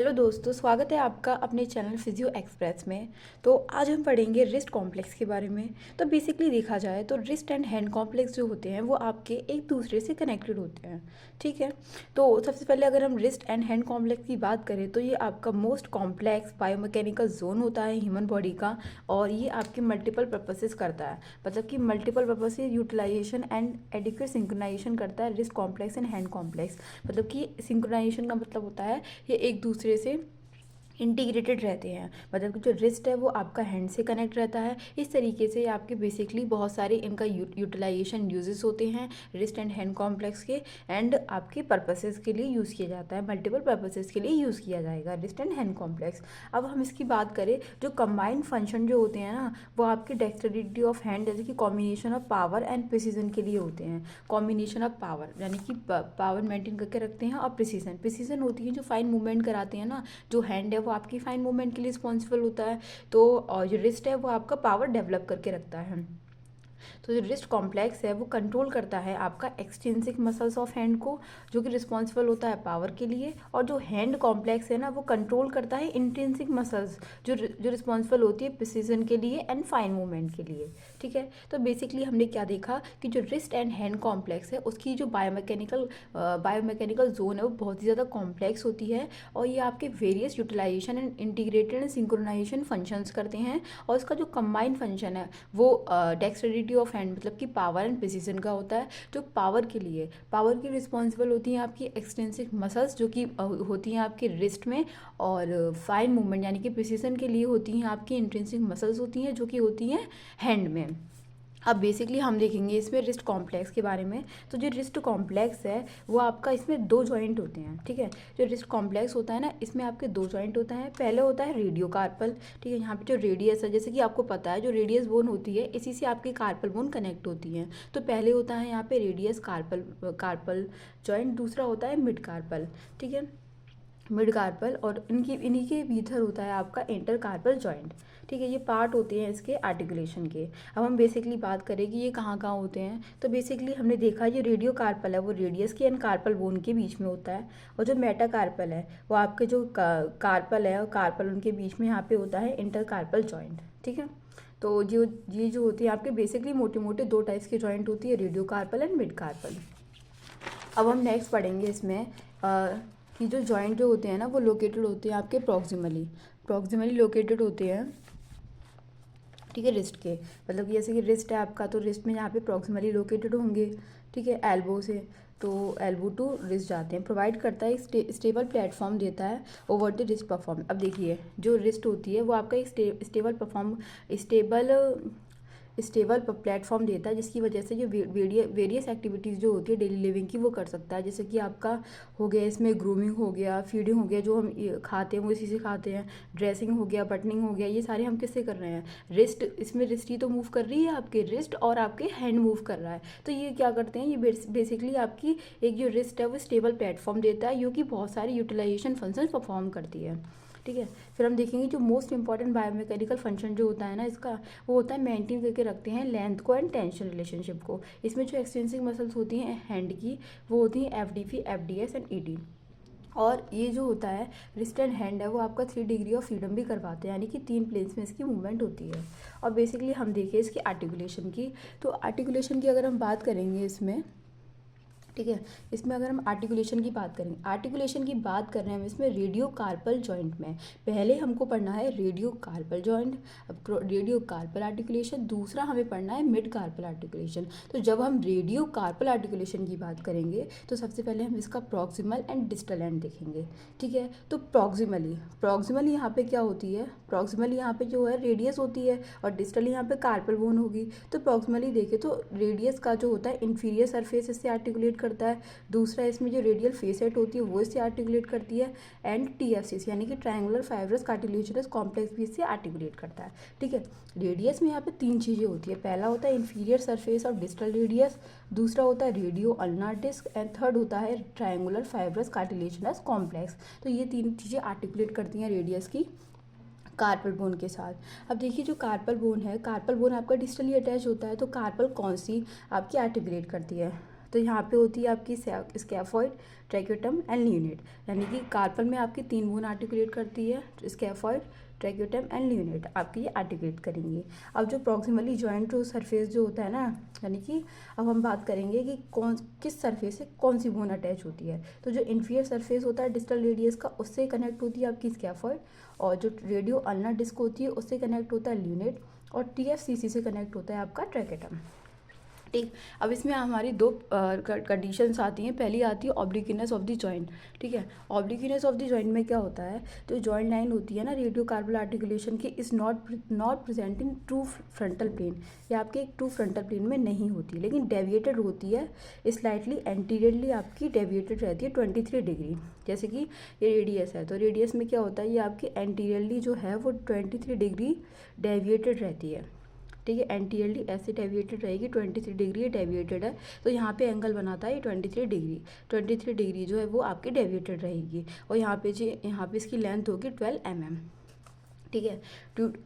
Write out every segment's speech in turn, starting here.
Hello दोस्तों, स्वागत है आपका अपने चैनल फिजियो एक्सप्रेस में। तो आज हम पढ़ेंगे रिस्ट कॉम्प्लेक्स के बारे में। तो बेसिकली देखा जाए तो रिस्ट एंड हैंड कॉम्प्लेक्स जो होते हैं वो आपके एक दूसरे से कनेक्टेड होते हैं। ठीक है, तो सबसे पहले अगर हम रिस्ट एंड हैंड कॉम्प्लेक्स की बात करें तो ये आपका मोस्ट कॉम्प्लेक्स बायोमैकेनिकल जोन होता है ह्यूमन बॉडी का, और ये आपके मल्टीपल पर्पसेस करता है। मतलब कि multiple purposes utilisation and adequate synchronisation करता है wrist complex and hand complex. मतलब कि सिंक्रोनाइजेशन का मतलब होता है ये एक दूसरे से इंटीग्रेटेड रहते हैं। मतलब कि जो रिस्ट है वो आपका हैंड से कनेक्ट रहता है। इस तरीके से आपके बेसिकली बहुत सारे इनका यूटिलाइजेशन यूजेस होते हैं रिस्ट एंड हैंड कॉम्प्लेक्स के, एंड आपके पर्पसेस के लिए यूज़ किया जाता है, मल्टीपल पर्पसेस के लिए यूज़ किया जाएगा रिस्ट एंड हैंड कॉम्प्लेक्स। अब हम इसकी बात करें, जो कंबाइंड फंक्शन जो होते हैं ना वो आपके डेक्सटेरिटी ऑफ हैंड जैसे कि combination of power and precision के लिए होते हैं। कॉम्बिनेशन ऑफ पावर यानी कि पावर मेंटेन करके रखते हैं, और प्रिसीजन प्रिसीजन होती है जो फाइन मूवमेंट कराते हैं ना। जो हैंड है वो आपकी फाइन मूवमेंट के लिए रिस्पॉन्सिबल होता है, तो और जो रिस्ट है वो आपका पावर डेवलप करके रखता है। तो जो रिस्ट कॉम्प्लेक्स है वो कंट्रोल करता है आपका एक्सट्रिंसिक मसल्स ऑफ हैंड को, जो कि रिस्पॉन्सिबल होता है पावर के लिए। और जो हैंड कॉम्प्लेक्स है ना वो कंट्रोल करता है इंट्रिंसिक मसल्स, जो रिस्पॉन्सिबल होती है प्रिसीजन के लिए एंड फाइन मूवमेंट के लिए। ठीक है, तो बेसिकली हमने क्या देखा कि जो रिस्ट एंड हैंड कॉम्प्लेक्स है उसकी जो बायोमैकेनिकल जोन है वो बहुत ही ज़्यादा कॉम्प्लेक्स होती है, और ये आपके various utilisation and integrated and synchronisation functions करते हैं। और इसका जो कंबाइंड फंक्शन है वो डेक्सटेरिटी ऑफ हैंड मतलब कि पावर एंड प्रिसीजन का होता है। जो पावर की रिस्पॉन्सिबल होती हैं आपकी एक्सटेंसिव मसल्स, जो कि होती हैं आपके रिस्ट में, और फाइन मूवमेंट यानी कि प्रिसीजन के लिए होती हैं आपकी इंट्रिंसिक मसल्स होती हैं जो कि होती हैं हैंड में। अब बेसिकली हम देखेंगे इसमें रिस्ट कॉम्प्लेक्स के बारे में। तो जो रिस्ट कॉम्प्लेक्स है वो आपका इसमें दो जॉइंट होते हैं। ठीक है, जो रिस्ट कॉम्प्लेक्स होता है ना इसमें आपके दो जॉइंट होता है। पहले होता है रेडियो कार्पल। ठीक है, यहाँ पे जो रेडियस है जैसे कि आपको पता है जो रेडियस बोन होती है इसी से आपकी कार्पल बोन कनेक्ट होती है। तो पहले होता है यहाँ पे रेडियस कार्पल कार्पल जॉइंट, दूसरा होता है मिड कार्पल। ठीक है, मिड कार्पल, और इन्हीं के भीतर होता है आपका इंटर कार्पल जॉइंट। ठीक है, ये पार्ट होते हैं इसके आर्टिकुलेशन के। अब हम बेसिकली बात करें कि ये कहाँ कहाँ होते हैं, तो बेसिकली हमने देखा ये रेडियो कार्पल है वो रेडियस के एंड कार्पल बोन के बीच में होता है, और जो मेटा कार्पल है वो आपके जो कार्पल है और कार्पल उनके बीच में यहाँ पे होता है इंटर कार्पल जॉइंट। ठीक है, तो जो ये जो होती है आपके बेसिकली मोटे मोटे दो टाइप्स की जॉइंट होती है, radio carpal and mid carpal. अब हम नेक्स्ट पढ़ेंगे इसमें कि जो जॉइंट जो होते हैं ना वो लोकेटेड होते हैं आपके प्रॉक्सिमली लोकेटेड होते हैं। ठीक है, रिस्ट के मतलब कि जैसे कि रिस्ट है आपका, तो रिस्ट में यहाँ पे प्रॉक्सिमली लोकेटेड होंगे। ठीक है, एल्बो से तो एल्बो टू रिस्ट जाते हैं, प्रोवाइड करता है एक स्टेबल प्लेटफॉर्म देता है ओवर द रिस्ट परफॉर्म। अब देखिए जो रिस्ट होती है वो आपका एक स्टेबल प्लेटफॉर्म देता है, जिसकी वजह से जो वेरियस एक्टिविटीज़ जो होती है डेली लिविंग की वो कर सकता है। जैसे कि आपका हो गया इसमें ग्रूमिंग हो गया, फीडिंग हो गया, जो हम खाते हैं वो इसी से खाते हैं, ड्रेसिंग हो गया, बटनिंग हो गया, ये सारे हम किससे कर रहे हैं, रिस्ट। इसमें रिस्ट ही तो मूव कर रही है, आपके रिस्ट और आपके हैंड मूव कर रहा है। तो ये क्या करते हैं, ये बेसिकली आपकी एक जो रिस्ट है वो स्टेबल प्लेटफॉर्म देता है, जो कि बहुत सारी यूटिलाइजेशन फंक्शन परफॉर्म करती है। ठीक है, फिर हम देखेंगे जो मोस्ट इंपॉर्टेंट बायोमैकेनिकल फंक्शन जो होता है ना इसका, वो होता है मेंटेन करके रखते हैं लेंथ को एंड टेंशन रिलेशनशिप को। इसमें जो एक्सटेंसिव मसल्स होती हैं हैंड की वो होती हैं एफडीपी, एफडीएस एंड ईडी। और ये जो होता है रिस्ट एंड हैंड है वो आपका 3 डिग्री ऑफ फ्रीडम भी करवाते हैं, यानी कि 3 प्लेन्स में इसकी मूवमेंट होती है। और बेसिकली हम देखें इसकी आर्टिकुलेशन की, तो आर्टिकुलेशन की अगर हम बात करेंगे इसमें, ठीक है, इसमें अगर हम आर्टिकुलेशन की बात करेंगे, आर्टिकुलेशन की बात कर रहे हैं हम इसमें रेडियो कार्पल जॉइंट में। पहले हमको पढ़ना है radio carpal joint, radio carpal articulation, दूसरा हमें पढ़ना है मिड कार्पल आर्टिकुलेशन। तो जब हम रेडियो कार्पल आर्टिकुलेशन की बात करेंगे तो सबसे पहले हम इसका प्रॉक्सिमल एंड डिस्टल एंड देखेंगे। ठीक है, तो प्रॉक्सिमली यहाँ पे क्या होती है, प्रॉक्सिमली यहाँ पे जो है रेडियस होती है, और डिस्टली यहाँ पे कार्पल बोन होगी। तो प्रॉक्सिमली देखें तो रेडियस का जो होता है इंफीरियर सरफेस इससे आर्टिकुलेट करता है, दूसरा इसमें जो रेडियल फेसेट होती है वो इससे आर्टिकुलेट करती है, एंड टीएफसीस यानी कि ट्रायंगुलर फाइब्रस कार्टिलेजिनस कॉम्प्लेक्स भी इससे आर्टिकुलेट करता है। ठीक है, रेडियस में यहाँ पे 3 चीज़ें होती है, पहला होता है inferior surface of distal radius, दूसरा होता है radio ulnar disc, and third होता है ट्रायंगुलर फाइब्रस कार्टिलेजिनस कॉम्प्लेक्स। तो ये 3 चीज़ें आर्टिकुलेट करती हैं रेडियस की कार्पल बोन के साथ। अब देखिए जो कार्पल बोन है, कार्पल बोन आपका डिस्टली अटैच होता है, तो कार्पल कौन सी आपकी आर्टिकुलेट करती है, तो यहाँ पे होती है आपकी स्कैफॉइड, ट्रैक्योटम एंड ल्यूनेट, यानी कि कार्पल में आपकी 3 बोन आर्टिकुलेट करती है, स्कैफॉइड, ट्रैक्योटम एंड ल्यूनेट आपकी ये आर्टिकुलेट करेंगे। अब जो प्रॉक्सिमली जॉइंट जो सरफेस जो होता है ना, यानी कि अब हम बात करेंगे कि किस सरफेस से कौन सी बोन अटैच होती है। तो जो इन्फीरियर सरफेस होता है डिस्टल रेडियस का, उससे कनेक्ट होती है आपकी स्कैफॉइड, और जो रेडियो अल्नर डिस्क होती है उससे कनेक्ट होता है ल्यूनेट, और TFCC से कनेक्ट होता है आपका ट्रैक्योटम। ठीक, अब इसमें हमारी 2 कंडीशंस आती हैं। पहली आती है ऑब्लिक्विनेस ऑफ द जॉइंट। ठीक है, ऑब्लिक्विनेस ऑफ द जॉइंट में क्या होता है, तो जॉइंट लाइन होती है ना रेडियो कार्पल आर्टिकुलेशन की, is not present in true frontal plane, ये आपके एक ट्रू फ्रंटल प्लेन में नहीं होती, लेकिन डेविएटेड होती है, स्लाइटली एंटीरियरली आपकी डेविएटेड रहती है 23 डिग्री। जैसे कि ये रेडियस है, तो रेडियस में क्या होता है, ये आपकी एंटीरियरली जो है वो 23 डिग्री डेविएटेड रहती है। ठीक है, एंटीरियरली ऐसे डेविएटेड रहेगी, 23 डिग्री डेविएटेड है, तो यहाँ पे एंगल बनाता है ये 23 डिग्री जो है वो आपकी डेविएटेड रहेगी, और यहाँ पे इसकी लेंथ होगी 12 mm। ठीक है,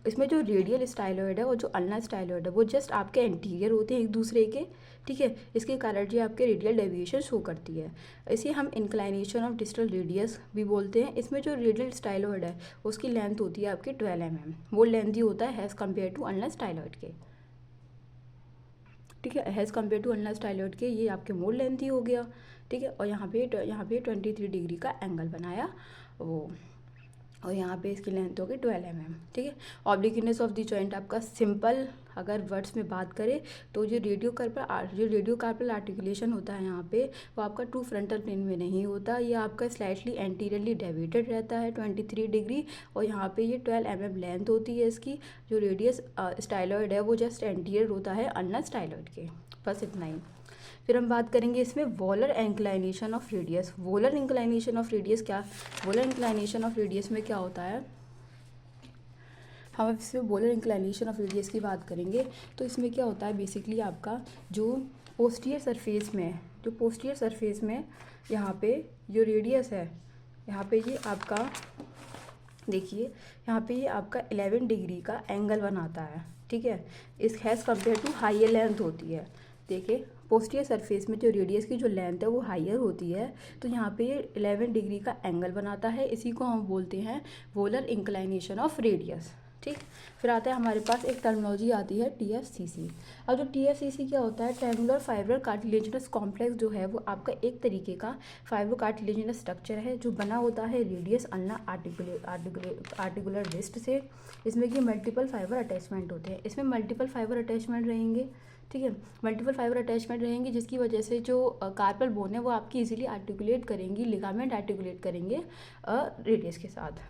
इसमें जो रेडियल स्टाइलॉइड है और जो अल्नर स्टाइलॉइड है वो जस्ट आपके एंटीरियर होते हैं एक दूसरे के। ठीक है, इसके कारण ये आपके रेडियल डेविएशन शो करती है, इसे हम इंक्लाइनेशन ऑफ डिस्टल रेडियस भी बोलते हैं। इसमें जो रेडियल स्टाइलॉइड है उसकी लेंथ होती है आपकी 12 mm, वो लेंथ ही होता है has compare to ulnar styloid के। ठीक है, has compare to ulnar styloid के ये आपके मोर लेंथ ही हो गया। ठीक है, और यहाँ पे 23 डिग्री का एंगल बनाया वो, और यहाँ पे इसकी लेंथ होगी 12 mm। ठीक है, ऑब्लिक्विनेस ऑफ द जॉइंट आपका सिंपल अगर वर्ड्स में बात करें तो जो रेडियो कार्पल आर्टिकुलेशन होता है यहाँ पे वो आपका ट्रू फ्रंटल प्लेन में नहीं होता, ये आपका स्लाइटली एंटीरियरली डेविएटेड रहता है 23 डिग्री, और यहाँ पे ये 12 mm लेंथ होती है इसकी। जो रेडियस स्टाइलॉइड है वो जस्ट एंटीरियर होता है अल्नर स्टाइलॉइड के, बस इतना ही। फिर हम बात करेंगे इसमें volar inclination of radius. Volar inclination of radius में क्या होता है, हम इसमें वोलर इंक्लाइनेशन ऑफ रेडियस की बात करेंगे तो इसमें क्या होता है, बेसिकली आपका जो पोस्टीरियर सरफेस में यहाँ पे जो रेडियस है, यहाँ पे ये आपका देखिए, यहाँ पे ये आपका 11 डिग्री का एंगल बनाता है। ठीक है, इस has compare to higher length होती है। देखिए, पोस्टीरियर सरफेस में जो रेडियस की जो लेंथ है वो हाइयर होती है, तो यहाँ पे ये 11 डिग्री का एंगल बनाता है, इसी को हम बोलते हैं वोलर इंक्लाइनेशन ऑफ रेडियस। ठीक, फिर आता है हमारे पास एक टर्मिनोलॉजी आती है TFCC। अब जो TFCC क्या होता है, ट्रायंगुलर फाइबर कार्टिलेजिनस कॉम्प्लेक्स जो है वो आपका एक तरीके का फाइबर कार्टिलेजिनस स्ट्रक्चर है जो बना होता है रेडियस अल्नर आर्टिकुलर रिस्ट से। इसमें कि मल्टीपल फाइबर अटैचमेंट होते हैं, इसमें मल्टीपल फाइबर अटैचमेंट रहेंगे। ठीक है, मल्टीपल फाइबर अटैचमेंट रहेंगी जिसकी वजह से जो कार्पल बोन है वो आपकी इजीली आर्टिकुलेट करेंगी, लिगामेंट आर्टिकुलेट करेंगे रेडियस के साथ।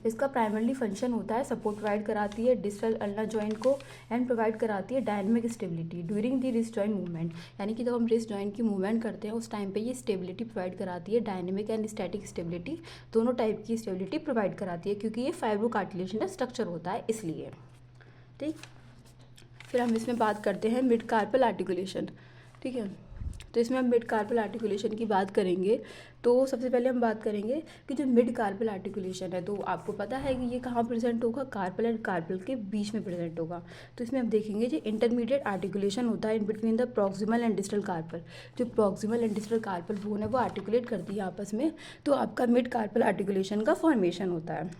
इसका प्राइमरली फंक्शन होता है सपोर्ट प्रोवाइड कराती है डिस्टल अल्नर जॉइंट को, एंड प्रोवाइड कराती है dynamic stability during the wrist joint movement, यानी कि जब हम रिस्ट जॉइंट की मूवमेंट करते हैं उस टाइम पे ये स्टेबिलिटी प्रोवाइड कराती है, डायनेमिक एंड स्टैटिक स्टेबिलिटी दोनों टाइप की स्टेबिलिटी प्रोवाइड कराती है, क्योंकि ये फाइब्रो कार्टिलेजिनस स्ट्रक्चर होता है इसलिए। ठीक, फिर हम इसमें बात करते हैं मिड कार्पल आर्टिकुलेशन। ठीक है, तो इसमें हम मिड कार्पल आर्टिकुलेशन की बात करेंगे तो सबसे पहले हम बात करेंगे कि जो मिड कार्पल आर्टिकुलेशन है तो आपको पता है कि ये कहाँ प्रेजेंट होगा, कार्पल एंड कार्पल के बीच में प्रेजेंट होगा। तो इसमें हम देखेंगे जो इंटरमीडिएट आर्टिकुलेशन होता है in between the proximal and distal carpal, जो proximal and distal carpal bone है वो आर्टिकुलेट करती है आपस में, तो आपका मिड कार्पल आर्टिकुलेशन का फॉर्मेशन होता है।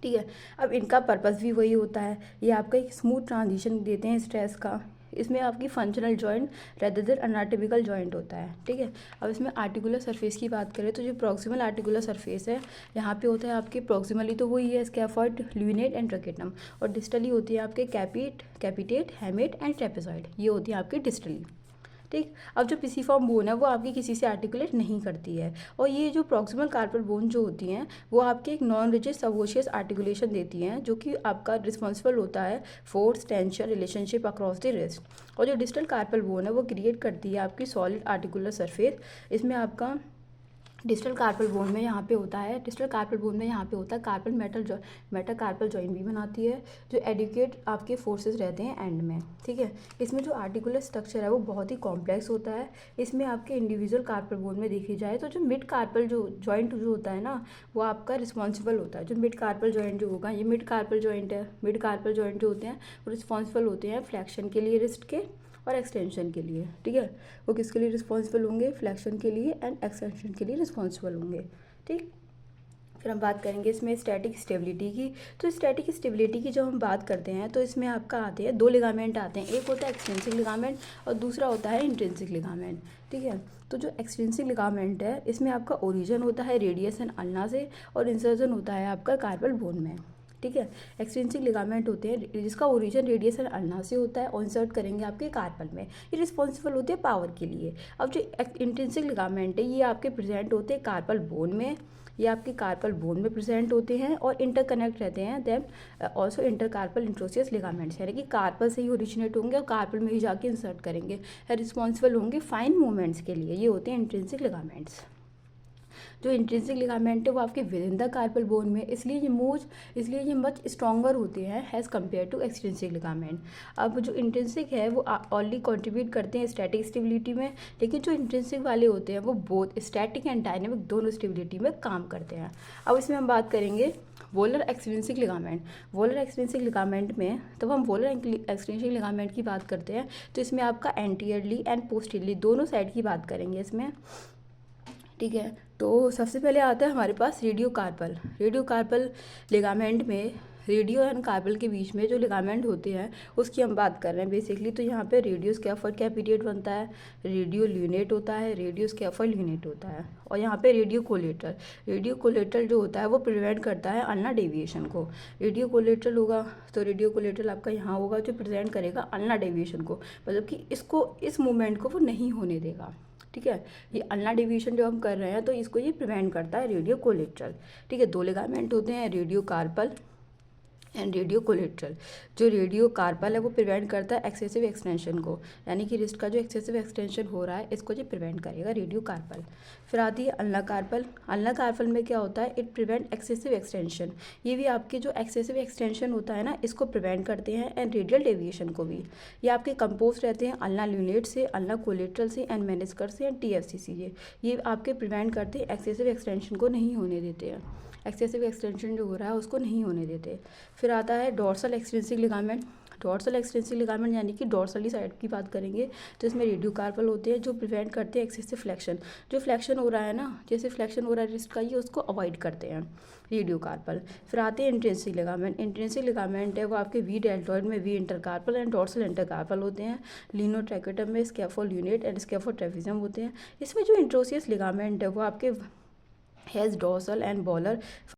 ठीक है, अब इनका पर्पस भी वही होता है, ये आपका एक स्मूथ ट्रांजिशन देते हैं स्ट्रेस का, इसमें आपकी functional joint rather than anatomical joint होता है। ठीक है, अब इसमें आर्टिकुलर सरफेस की बात करें तो जो प्रॉक्सिमल आर्टिकुलर सरफेस है यहाँ पे होता है आपके प्रॉक्सिमली तो वही है स्कैफॉइड, ल्यूनेट एंड ट्रैक्योटम, और डिस्टली होती है आपके कैपिटेट, हेमेट एंड ट्रेपेजॉइड, ये होती है आपकी डिस्टली। ठीक, अब जो पिसिफॉर्म बोन है वो आपकी किसी से आर्टिकुलेट नहीं करती है, और ये जो प्रॉक्सिमल कार्पल बोन जो होती हैं वो आपके एक नॉन रिजिड सबओशियस आर्टिकुलेशन देती हैं, जो कि आपका रिस्पॉन्सिबल होता है force, tension, relationship across the wrist. और जो डिस्टल कार्पल बोन है वो क्रिएट करती है आपकी सॉलिड आर्टिकुलर सरफेस। इसमें आपका डिस्टल कार्पल बोन में यहाँ पे होता है कार्पल मेटा कार्पल जॉइंट भी बनाती है, जो एडिक्वेट आपके फोर्सेस रहते हैं एंड में। ठीक है, इसमें जो आर्टिकुलर स्ट्रक्चर है वो बहुत ही कॉम्प्लेक्स होता है। इसमें आपके इंडिविजुअल कार्पल बोन में देखी जाए तो जो मिड कार्पल जो जॉइंट जो होता है ना वो आपका रिस्पॉन्सिबल होता है, जो मिड कार्पल जॉइंट जो होगा ये मिड कार्पल जॉइंट है, मिड कार्पल जॉइंट जो होते हैं वो रिस्पॉन्सिबल होते हैं फ्लैक्शन के लिए रिस्ट के, और एक्सटेंशन के लिए, ठीक है। वो किसके लिए रिस्पॉन्सिबल होंगे, फ्लेक्शन के लिए एंड एक्सटेंशन के लिए रिस्पॉन्सिबल होंगे, ठीक। फिर हम बात करेंगे इसमें स्टैटिक स्टेबिलिटी की। तो स्टैटिक स्टेबिलिटी की जब हम बात करते हैं तो इसमें आपका आते हैं 2 लिगामेंट आते हैं, एक होता है एक्सटेंसिव लिगामेंट और दूसरा होता है इंट्रिंसिक लिगामेंट, ठीक है। तो जो एक्सटेंसिव लिगामेंट है इसमें आपका ओरिजिन होता है रेडियस एंड अल्ना से और इंसर्जन होता है आपका कार्पल बोन में, ठीक है। एक्सटेंसिव लिगामेंट होते हैं जिसका ओरिजिन रेडियस एंड अल्ना से होता है और इंसर्ट करेंगे आपके कार्पल में, ये रिस्पॉन्सिबल होते हैं पावर के लिए। अब जो इंट्रिंसिक लिगामेंट है ये आपके प्रेजेंट होते हैं कार्पल बोन में, ये आपके कार्पल बोन में प्रेजेंट होते हैं और इंटरकनेक्ट रहते हैं then also intercarpal interosseous ligaments, यानी कि कार्पल से ही ओरिजिनेट होंगे और कार्पल में ही जाके इंसर्ट करेंगे, रिस्पॉन्सिबल होंगे फाइन मूवमेंट्स के लिए, ये होते हैं इंट्रिंसिक लिगामेंट्स। जो इंट्रिंसिक लिगामेंट है वो आपके within the carpal bone में, इसलिए ये मच स्ट्रॉन्गर होते हैं as compared to extrinsic ligament. अब जो इंट्रिंसिक है वो ऑनली कंट्रीब्यूट करते हैं स्टैटिक स्टेबिलिटी में, लेकिन जो इंट्रिंसिक वाले होते हैं वो बोथ स्टैटिक एंड डायनेमिक दोनों स्टेबिलिटी में काम करते हैं। अब इसमें हम बात करेंगे volar extrinsic ligament. Volar extrinsic ligament में जब हम वोलर एक्सट्रिंसिक लिगामेंट की बात करते हैं तो इसमें आपका एंटीरियरली एंड पोस्टीरियरली दोनों साइड की बात करेंगे इसमें, ठीक है। तो सबसे पहले आता है हमारे पास रेडियो कार्पल लिगामेंट में रेडियो एंड कार्पल के बीच में जो लिगामेंट होते हैं उसकी हम बात कर रहे हैं बेसिकली। तो यहाँ पे रेडियो स्कैफोल्ड क्या पीरियड बनता है, रेडियो ल्यूनेट होता है, रेडियो स्कैफोल्ड ल्यूनेट होता है, और यहाँ पे रेडियो कोलेटरल जो होता है वो प्रिवेंट करता है अल्ना डेविएशन को। रेडियो कोलेटरल होगा तो रेडियो कोलेटरल आपका यहाँ होगा जो प्रिवेंट करेगा अल्ना डेविएशन को, मतलब कि इस मूवमेंट को वो नहीं होने देगा, ठीक है। ये अल्ना डेविएशन जो हम कर रहे हैं तो इसको ये प्रिवेंट करता है रेडियो कोलेटरल, ठीक है। 2 लिगामेंट होते हैं radio carpal and radio collateral. जो रेडियो कार्पल है वो प्रिवेंट करता है एक्सेसिव एक्सटेंशन को, यानी कि रिस्ट का जो एक्सेसिव एक्सटेंशन हो रहा है इसको जो प्रिवेंट करेगा रेडियो कार्पल। फिर आती है अल्ना कार्पल में क्या होता है, इट प्रिवेंट एक्सेसिव एक्सटेंशन, ये भी आपके जो एक्सेसिव एक्सटेंशन होता है ना इसको प्रिवेंट करते हैं एंड रेडियल डेविएशन को भी। ये आपके कंपोज रहते हैं अल्ना ल्यूनेट से, अल्ना कोलेटरल से एंड मेनिस्कर से एंड TFC से। ये आपके प्रिवेंट करते हैं एक्सेसिव एक्सटेंशन को नहीं होने देते हैं, एक्सेसिव एक्सटेंशन जो हो रहा है उसको नहीं होने देते। फिर आता है डोर्सल एक्सट्रिंसिक लिगामेंट यानी कि डोर्सली साइड की बात करेंगे तो इसमें रेडियो कार्पल होते हैं जो प्रिवेंट करते हैं एक्सेसिव फ्लेक्शन, जो फ्लेक्शन हो रहा है ना, जैसे फ्लेक्शन हो रहा है रिस्ट का ये उसको अवॉइड करते हैं रेडियो कार्पल। फिर आते हैं इंट्रिंसिक लिगामेंट है वो आपके वी डेल्टॉइड में V intercarpal and dorsal intercarpal होते हैं, लिनोट्रैकेटम में scaphoid unit and scaphoid trapezium होते हैं। इसमें जो इंट्रोसियस लिगामेंट है वो आपके हैज़ डोर्सल एंड बॉलर